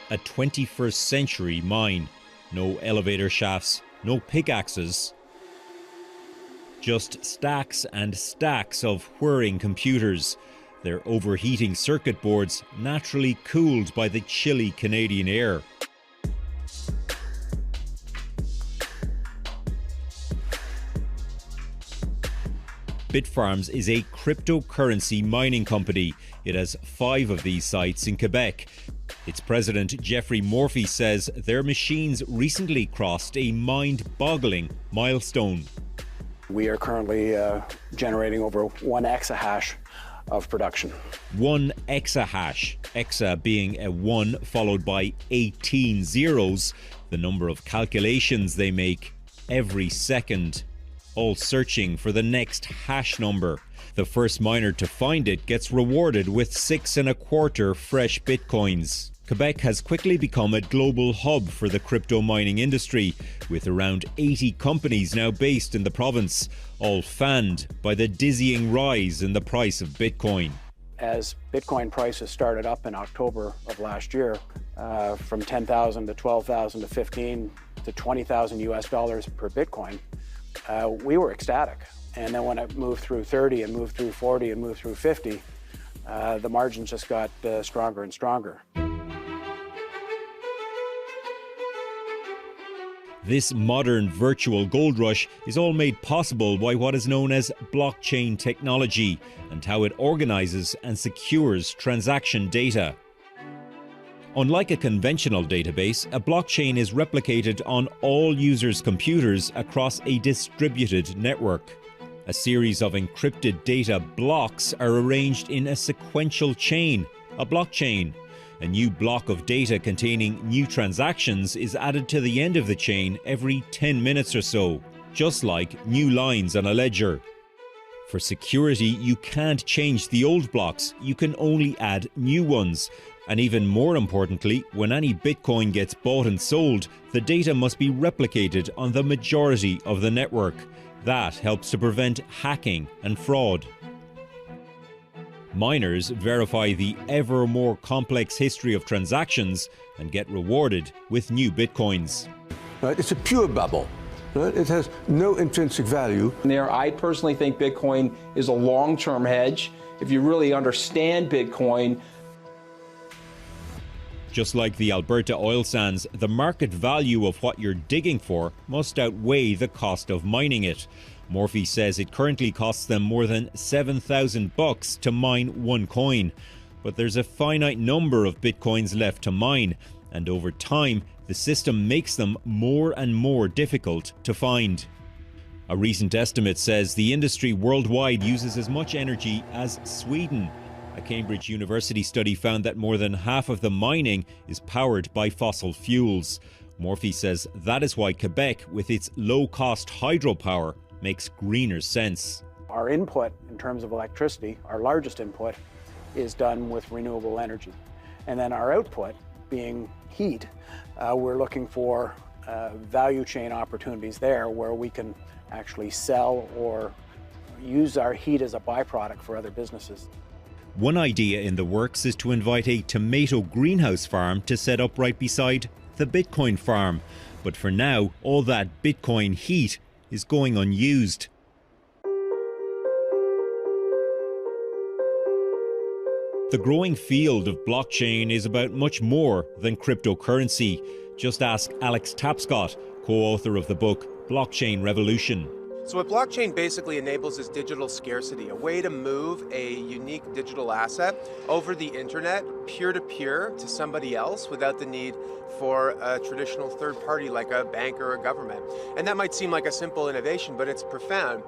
a 21st century mine. No elevator shafts, no pickaxes, just stacks and stacks of whirring computers, their overheating circuit boards naturally cooled by the chilly Canadian air. Bitfarms is a cryptocurrency mining company. It has 5 of these sites in Quebec. Its president, Jeffrey Morphy, says their machines recently crossed a mind-boggling milestone. We are currently generating over 1 exahash of production. 1 exahash, exa being a 1 followed by 18 zeros, the number of calculations they make every second, all searching for the next hash number. The first miner to find it gets rewarded with 6.25 fresh bitcoins. Quebec has quickly become a global hub for the crypto mining industry, with around 80 companies now based in the province, all fanned by the dizzying rise in the price of Bitcoin. As Bitcoin prices started up in October of last year, from 10,000 to 12,000 to 15 to 20,000 US dollars per Bitcoin, we were ecstatic. And then when it moved through 30 and moved through 40 and moved through 50, the margins just got stronger and stronger. This modern virtual gold rush is all made possible by what is known as blockchain technology and how it organizes and secures transaction data. Unlike a conventional database, a blockchain is replicated on all users' computers across a distributed network. A series of encrypted data blocks are arranged in a sequential chain, a blockchain. A new block of data containing new transactions is added to the end of the chain every 10 minutes or so, just like new lines on a ledger. For security, you can't change the old blocks, you can only add new ones. And even more importantly, when any Bitcoin gets bought and sold, the data must be replicated on the majority of the network. That helps to prevent hacking and fraud. Miners verify the ever more complex history of transactions and get rewarded with new Bitcoins. It's a pure bubble. It has no intrinsic value. I personally think Bitcoin is a long-term hedge. If you really understand Bitcoin. Just like the Alberta oil sands, the market value of what you're digging for must outweigh the cost of mining it. Morphy says it currently costs them more than $7,000 to mine 1 coin. But there's a finite number of Bitcoins left to mine, and over time, the system makes them more and more difficult to find. A recent estimate says the industry worldwide uses as much energy as Sweden. A Cambridge University study found that more than half of the mining is powered by fossil fuels. Morphy says that is why Quebec, with its low-cost hydropower, makes greener sense. Our input in terms of electricity, our largest input, is done with renewable energy. And then our output, being heat, we're looking for value chain opportunities there where we can actually sell or use our heat as a byproduct for other businesses. One idea in the works is to invite a tomato greenhouse farm to set up right beside the Bitcoin farm. But for now, all that Bitcoin heat is going unused. The growing field of blockchain is about much more than cryptocurrency. Just ask Alex Tapscott, co-author of the book Blockchain Revolution. So what blockchain basically enables is digital scarcity, a way to move a unique digital asset over the internet, peer-to-peer, to somebody else without the need for a traditional third party like a bank or a government. And that might seem like a simple innovation, but it's profound.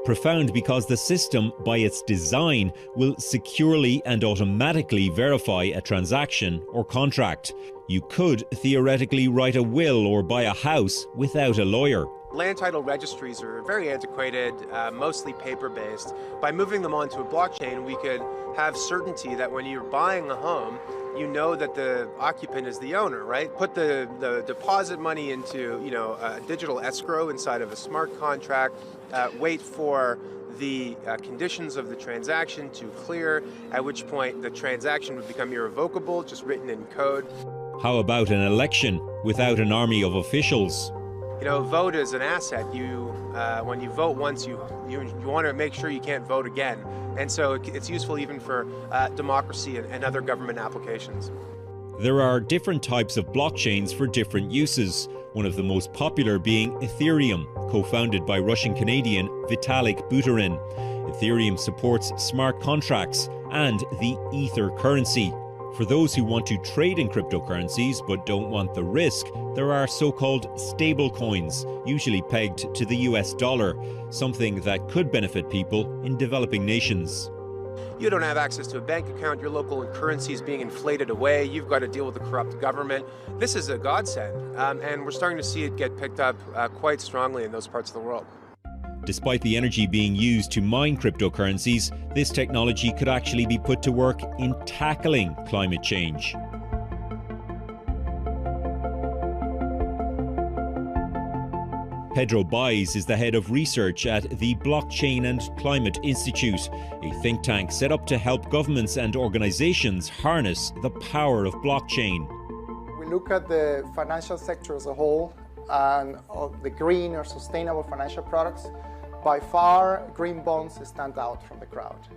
Profound because the system, by its design, will securely and automatically verify a transaction or contract. You could theoretically write a will or buy a house without a lawyer. Land title registries are very antiquated, mostly paper-based. By moving them onto a blockchain, we could have certainty that when you're buying a home, you know that the occupant is the owner, right? Put the deposit money into, a digital escrow inside of a smart contract, wait for the conditions of the transaction to clear, at which point the transaction would become irrevocable, just written in code. How about an election without an army of officials? You know, vote is an asset. When you vote once, you want to make sure you can't vote again. And so it's useful even for democracy and other government applications. There are different types of blockchains for different uses, one of the most popular being Ethereum, co-founded by Russian-Canadian Vitalik Buterin. Ethereum supports smart contracts and the Ether currency. For those who want to trade in cryptocurrencies but don't want the risk, there are so-called stablecoins, usually pegged to the US dollar, something that could benefit people in developing nations. You don't have access to a bank account, your local currency is being inflated away, you've got to deal with a corrupt government. This is a godsend, and we're starting to see it get picked up quite strongly in those parts of the world. Despite the energy being used to mine cryptocurrencies, this technology could actually be put to work in tackling climate change. Pedro Baez is the head of research at the Blockchain and Climate Institute, a think tank set up to help governments and organizations harness the power of blockchain. We look at the financial sector as a whole and the green or sustainable financial products. By far, green bonds stand out from the crowd.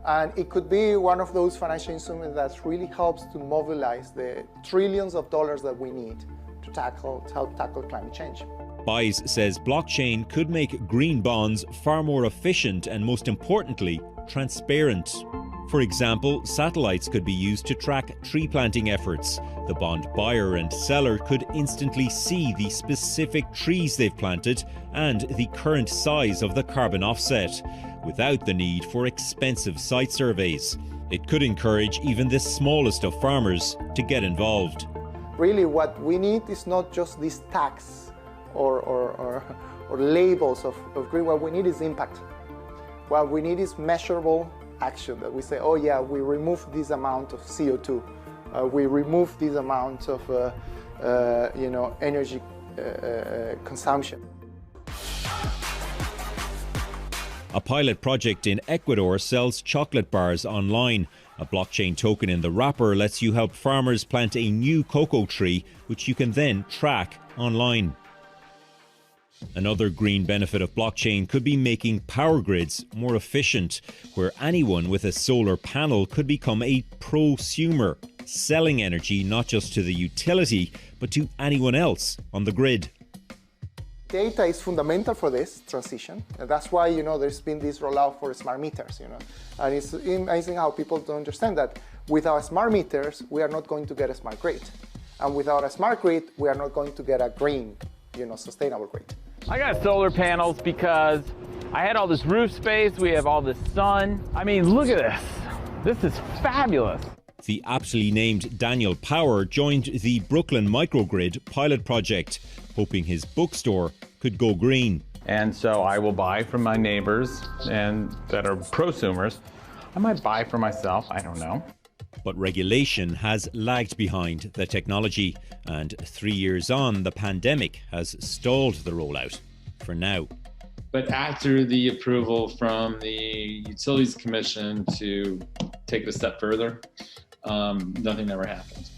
And it could be one of those financial instruments that really helps to mobilize the trillions of dollars that we need to help tackle climate change. Baez says blockchain could make green bonds far more efficient and, most importantly, transparent. For example, satellites could be used to track tree planting efforts. The bond buyer and seller could instantly see the specific trees they've planted and the current size of the carbon offset, without the need for expensive site surveys. It could encourage even the smallest of farmers to get involved. Really, what we need is not just these tags or labels of green. What we need is impact. What we need is measurable action, that we say, oh yeah, we remove this amount of CO2, we remove this amount of energy consumption. A pilot project in Ecuador sells chocolate bars online. A blockchain token in the wrapper lets you help farmers plant a new cocoa tree, which you can then track online. Another green benefit of blockchain could be making power grids more efficient, where anyone with a solar panel could become a prosumer, selling energy not just to the utility, but to anyone else on the grid. Data is fundamental for this transition, and that's why there's been this rollout for smart meters. And it's amazing how people don't understand that without smart meters, we are not going to get a smart grid, and without a smart grid, we are not going to get a green, sustainable grid. I got solar panels because I had all this roof space, we have all this sun. I mean, look at this. This is fabulous. The aptly named Daniel Power joined the Brooklyn Microgrid pilot project, hoping his bookstore could go green. And so I will buy from my neighbors and that are prosumers. I might buy for myself, I don't know. But regulation has lagged behind the technology, and 3 years on, the pandemic has stalled the rollout for now. But after the approval from the Utilities Commission to take it a step further, nothing ever happened.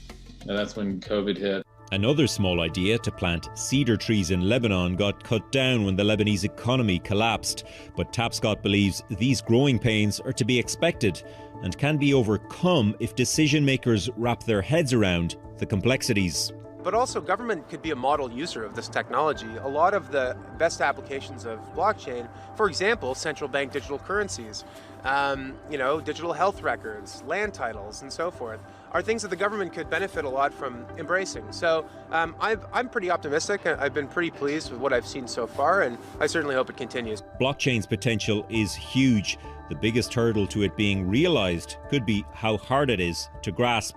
Now, that's when COVID hit. Another small idea to plant cedar trees in Lebanon got cut down when the Lebanese economy collapsed. But Tapscott believes these growing pains are to be expected and can be overcome if decision makers wrap their heads around the complexities. But also government could be a model user of this technology. A lot of the best applications of blockchain, for example, central bank digital currencies, digital health records, land titles, and so forth, are things that the government could benefit a lot from embracing. So I'm pretty optimistic. I've been pretty pleased with what I've seen so far, and I certainly hope it continues. Blockchain's potential is huge. The biggest hurdle to it being realized could be how hard it is to grasp.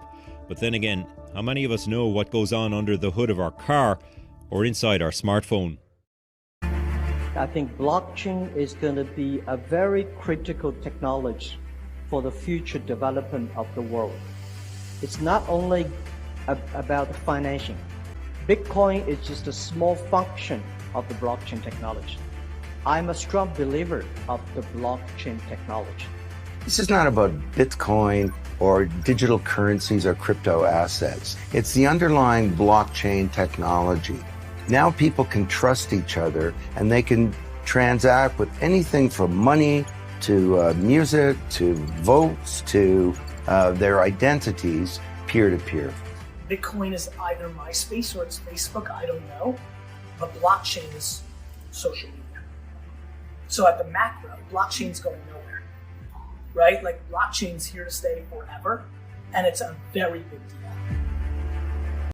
But then again, how many of us know what goes on under the hood of our car or inside our smartphone? I think blockchain is going to be a very critical technology for the future development of the world. It's not only about financing. Bitcoin is just a small function of the blockchain technology. I'm a strong believer of the blockchain technology. This is not about Bitcoin or digital currencies or crypto assets. It's the underlying blockchain technology. Now people can trust each other and they can transact with anything from money to music to votes to their identities peer-to-peer. Bitcoin is either MySpace or it's Facebook, I don't know, but blockchain is social media. So at the macro, blockchain's going nowhere, right? Like blockchain's here to stay forever, and it's a very big deal.